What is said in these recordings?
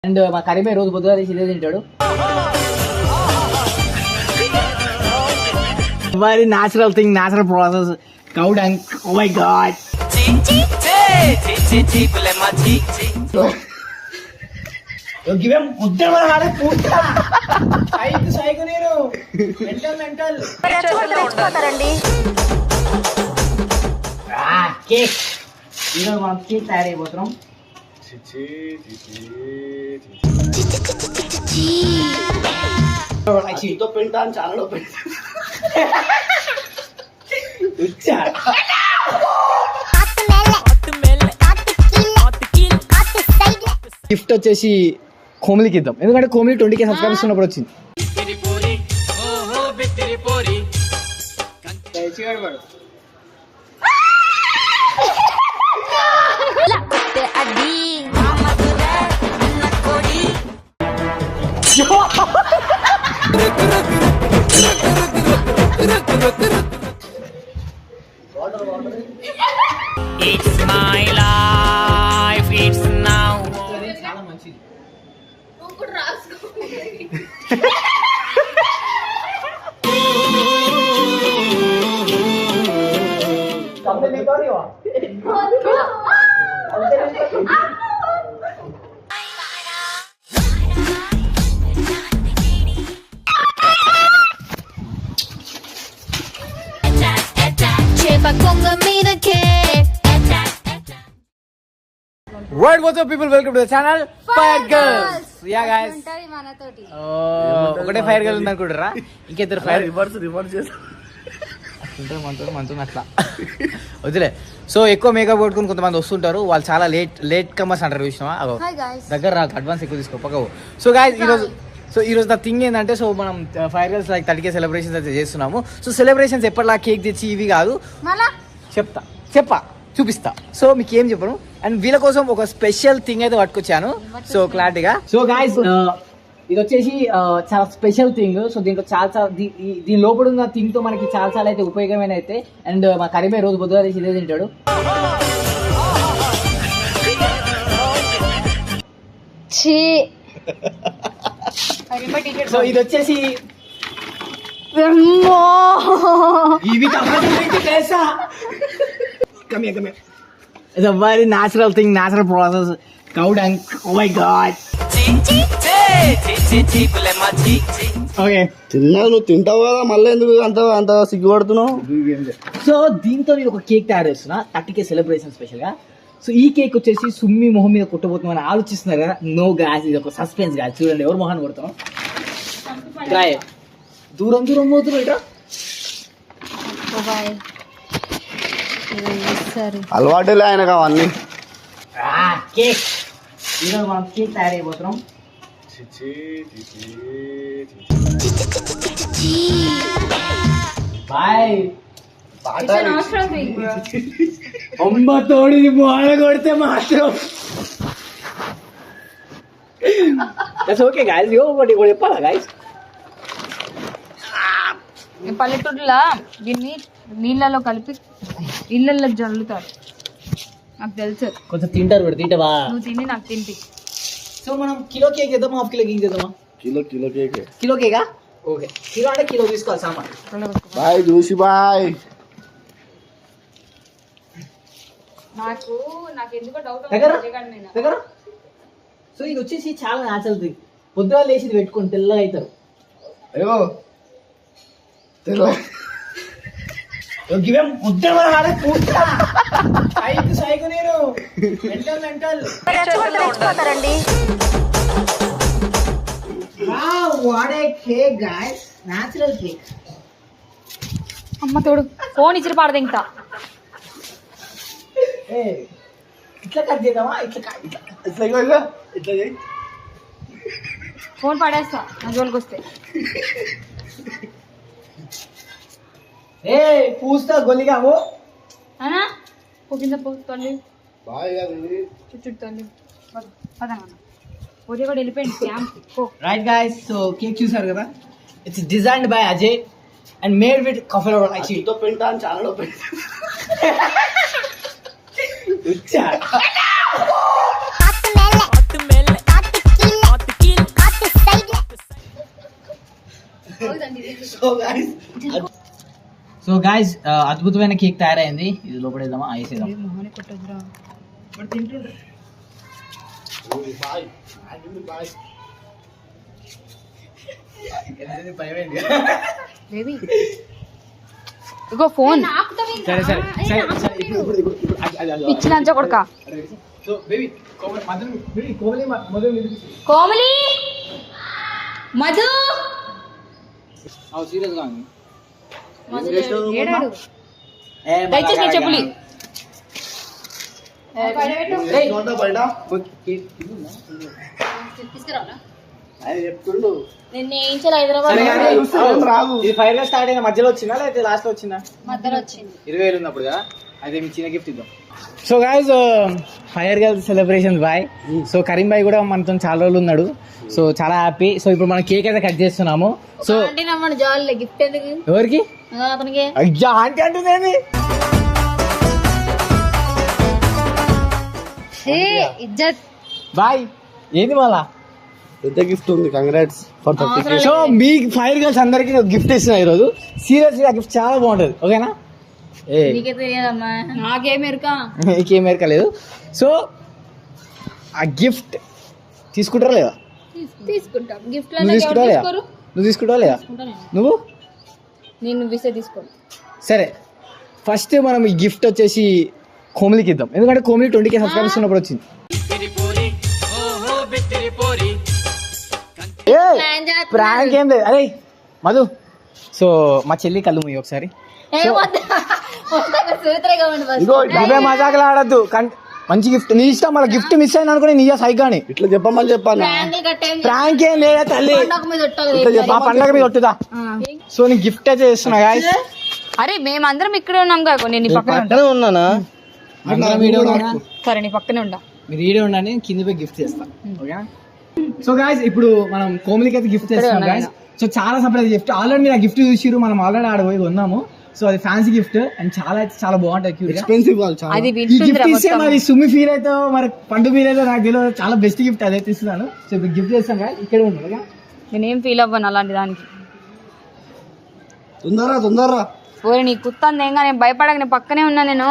And మా కరీమే రోజు పొద్దుగా తీసి ఇదే తింటాడు. Very natural thing, natural process. Cow dung. Oh my God. గివేం ఉద్దర వాడే పూట సైకు సైకు నేను మెంటల్ తెచ్చుకోతారండి. కేక్ ఈరోజు మనం కేక్ తయారైపోతున్నాం. పెంటాను చాలా గిఫ్ట్ వచ్చేసి కోమిలికి ఇద్దాం, ఎందుకంటే కోమిలి 20K సబ్స్క్రైబర్స్ ఉన్నప్పుడు వచ్చింది. It's my life, it's now. చాలా మంచిది. ఒకటి రాసుకో. కమ్మే నే కరియో. Right, what's up people, welcome to the channel Fire Girls. Yeah guys, ఒకటే ఫైర్ గర్ల్ ఉంది అనుకుంటారా, ఇంకిద్దరు ఫైర్ రివర్స్ చేస్తారు మనతో అట్లా వదిలే. సో ఎక్కువ మేకప్ కొట్టుకుని కొంతమంది వస్తుంటారు, వాళ్ళు చాలా లేట్ కమర్స్ అంటారు చూసినావా, దగ్గర నాకు అడ్వాన్స్ ఎక్కువ తీసుకో పక్కవు. సో గాయస్ ఈరోజు ద థింగ్ ఏంటంటే, సో మనం fire girls like 30K celebrations అయితే చేస్తున్నాము. సో సెలబ్రేషన్స్ ఎప్పటిలా కేక్ తెచ్చి ఇవి కాదు, చెప్పా చూపిస్తా. సో మీకు ఏం చెప్పను, అండ్ వీళ్ళ కోసం ఒక స్పెషల్ థింగ్ అయితే పట్టుకొచ్చాను. సో క్లారిటీగా, సో గాయస్ ఇది వచ్చేసి చాలా స్పెషల్ థింగ్. సో దీంట్లో చాలా దీని లోపల ఉన్న థింగ్ తో మనకి చాలా అయితే ఉపయోగమైన అయితే. అండ్ మా కరీమే రోజు పొద్దుగా తీసి ఇదే తింటాడు. సో ఇది వచ్చేసి ఇవి తెలుసా. Come here. It's a very natural thing, natural process. Cow dung. Oh my god. Okay. నువ్వు తింటావు కదా, మళ్ళీ ఎందుకు అంత సిగ్గుపడుతున్నావు? సో దీంతో నేను ఒక కేక్ తయారు చేస్తున్నా, 30K సెలబ్రేషన్ స్పెషల్ గా. సో ఈ కేక్ వచ్చేసి సుమ్మి మొహం మీద కొట్టబోతున్నామని ఆలోచిస్తున్నారు కదా. నో గాయస్, ఇది ఒక సస్పెన్స్ గాయస్. చూడండి ఎవరు మొహాన్ని కొడతాం. గాయ దూరం పోతున్నావు ఇట్లా. అలవాటులే ఆయనకు అవన్నీ. కేక్ ఈరోజు మనం కేక్ తయారైపోతున్నాం. బాయ్ అమ్మ తోడి మొహన కొడితే మాత్రం ఓకే గాయస్. ఒకటి చెప్పాలా గాయస్, పల్లెటూరులా దీన్ని నీళ్ళలో కలిపి ఇళ్ళల్లో జల్లుతారు, నాకు తెలుసు. కొంచెం తింటారు, తింటావా? నువ్వు తిని నాకు తింటి. సో మనం కిలో కేక్ చేద్దామా, హాఫ్ కిలో కేక్ చేద్దామా? కిలో కేకా? ఓకే, కిలో అంటే కిలో తీసుకోవాలి సామాన్. బాయ్ చూసి బాయ్. నాకు ఎందుకో డౌట్ దగ్గర. సో ఇది వచ్చేసి చాలా న్యాచురల్ థింగ్. పొద్దుగా లేచి ఇది పెట్టుకొని తెల్లగా అవుతారు. అయ్యో తెల్ల గివేం ఉద్దర వాడే పూట సైకు నేను మెంటల్ తెచ్చుకోతారండి. What a cake guys, natural cake. అమ్మ తోడు ఫోన్ ఇచ్చి పాడదు ఇంకా. ఇట్లా కట్ చేద్దామా? ఇట్లా ఫోన్ పడేస్తా నా జోలికి వస్తే. పూస్తా గొల్లిగా అనా కింద తల్లి బాయ్ చుట్టూ తల్లి పదన్నా పోతే కూడా వెళ్ళిపోయింది camp. Right guys, so cake చూసారు కదా, it's designed by Ajay and made with coffee powder. Actually పెంటాను చాలా సో గాయ్స్ అద్భుతమైన కేక్ తయారైంది. ఇది లోపడేద్దామా? వేసేద్దాం. ఇగో ఫోన్ సరే సరే సరే ఇచ్చిన కొడుక so baby Komali Komali Madhu serious గా ఏడాడు దయచేసి నేను చెప్పులి ఇది ఫైర్ గా స్టార్ట్ అయిన మధ్యలో వచ్చిందా లేకపోతే లాస్ట్ లో వచ్చిందా? మధ్యలో వచ్చింది. 20,000 ఉన్నప్పుడు కదా. అయితే మీ చిన్న గిఫ్ట్ ఇద్దాం. So guys fire girl celebrations బాయ్. సో కరీం బాయ్ కూడా మనతో చాలా రోజులు ఉన్నాడు. సో చాలా హ్యాపీ. సో ఇప్పుడు మనం కేక్ అయితే కట్ చేస్తున్నాము. సో గిఫ్ట్ ఎందుకు ఎవరికి? అతనికి అయ్యా ఆంటీ అంటుంది. ఇజ్జత్ బాయ్ ఏంది మళ్ళా పెద్ద గిఫ్ట్ ఉంది. Congrats for 30K. So me fire girls అందరికి గిఫ్ట్ ఇస్తున్నా ఈరోజు. సీరియస్లీ ఆ గిఫ్ట్ చాలా బాగుంటది. ఓకేనా? నాకేం ఎరుక నీకేం ఎరకలేదు. సో ఆ గిఫ్ట్ తీసుకుంటారా లేదా? తీసుకుంటాం. గిఫ్ట్ నువ్వు తీసుకుంటావా లేదా? నువ్వు తీసుకుంటావా లేదా? నువ్వు నేను విసే తీసుకోను. సరే ఫస్ట్ మనం ఈ గిఫ్ట్ వచ్చేసి కోమలికి ఇద్దాం. ఎందుకంటే కోమలి 20K సబ్స్క్రైబర్స్ ఉన్నప్పుడు వచ్చింది. ప్రాంక్ ఏం లేదు. అరే మధు, సో మా చెల్లి కళ్ళు మూయి ఒకసారి. ఇవే మజాకులు ఆడద్దు. మంచి గిఫ్ట్ నీ ఇష్టం. మళ్ళీ గిఫ్ట్ మిస్ అయిన అనుకుని నీ సైగాని ఇట్లా చెప్పమని చెప్పాను. ప్రాంక్ ఏం లేదా తల్లి, మా పండగ మీద కొట్టుదా. సో నీ గిఫ్ట్ అయితే చేస్తున్నా గాయ్స్. అరే మేమందరం ఇక్కడే ఉన్నాం కదా. నేను నీ పక్కనే ఉన్నానా? సరే నీ పక్కనే ఉండా. మీరు ఈడే ఉండండి, కింద పోయి గిఫ్ట్ చేస్తాను. ఓకేనా? సో గాయ్స్ ఇప్పుడు మనం కోమలికి అయితే గిఫ్ట్ చేస్తాం గాయ్స్. సో చాలా సర్ప్రైజ్ గిఫ్ట్. ఆల్రెడీ మీరు ఆ గిఫ్ట్ చూసిరు. మనం ఆల్రెడీ ఆడ పోయి కొన్నాము. సో అది ఫ్యాన్సీ గిఫ్ట్ అండ్ చాలా చాలా బాగుంటుంది. ఎక్స్పెన్సివ్ అది ఈ గిఫ్ట్ ఇస్తే మరి సుమి ఫీల్ అయితే మరి పండు ఫీల్ అయితే నాకు తెలియదు. చాలా బెస్ట్ గిఫ్ట్ అదైతే ఇస్తున్నాను. సో ఇప్పుడు గిఫ్ట్ చేస్తాం కదా, ఇక్కడే ఉన్నాడు. నేనేం ఫీల్ అవ్వను అలాంటి దానికి. తొందరరా ఓరే నీ కుత్తంది ఏంగా, నేను భయపడక నేను పక్కనే ఉన్నా. నేను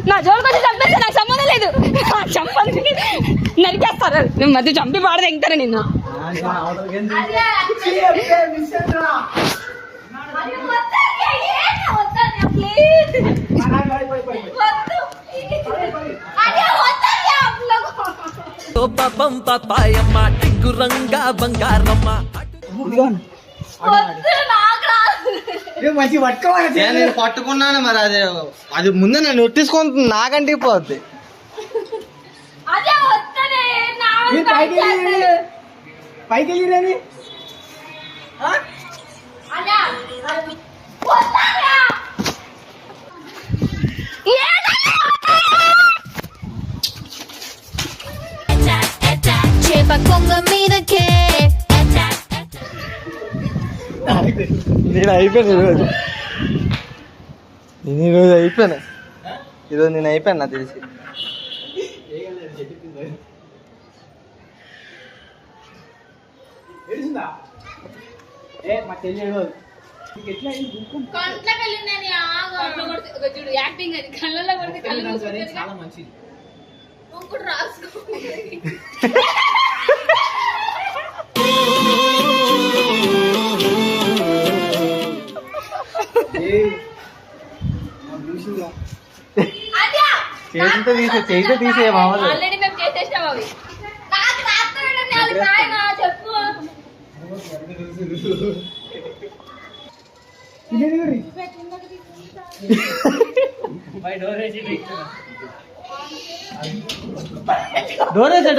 నా జోలికి వచ్చి చంపేస్తా, నాకు సంబంధం లేదు. చంపని నరికేస్తారు. నువ్వు మధ్య చంపి పాడదు ఎంటారా నిన్ను. పాపం పాపాయమ్మ టింగురంగా బంగారమ్మ మంచి పట్టుకోవాలి. నేను పట్టుకున్నాను మరి. అది ముందే నేను నొట్టించుకుంటుంది. నాకంటే పోద్ది. పైకి వెళ్ళిరని నేను అయిపోయాను ఈరోజు. అయిపోయాను ఈరోజు. నేను అయిపోయాను నాకు తెలిసి. మా చెల్లి చాలా మంచిది. చేతితో తీసే మామూలు.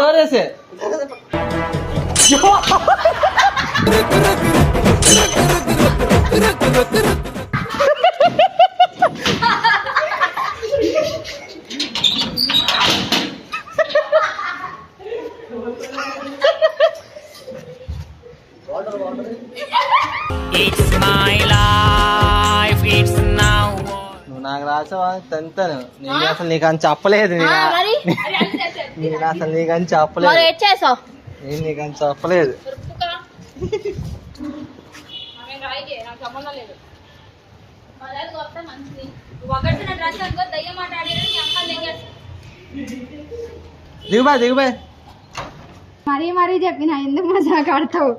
డోరేసే it's my life it's now. నువ్వు నాకు రాసావా తంతాను. నేను అసలు నీకు అని చెప్పలేదు. నేను అసలు నీకు అని చెప్పలేదు. నేను నీకు అని చెప్పలేదు. దిగుబాయ్ మరీ మరీ చెప్పిన ఎందుకు మజాక్ ఆడతావు?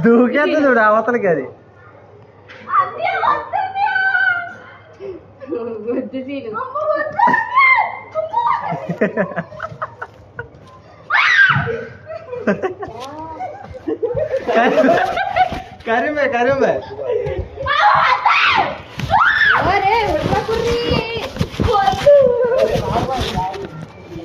దూకేస్తా చూడు అవతలకి. అది కరీమే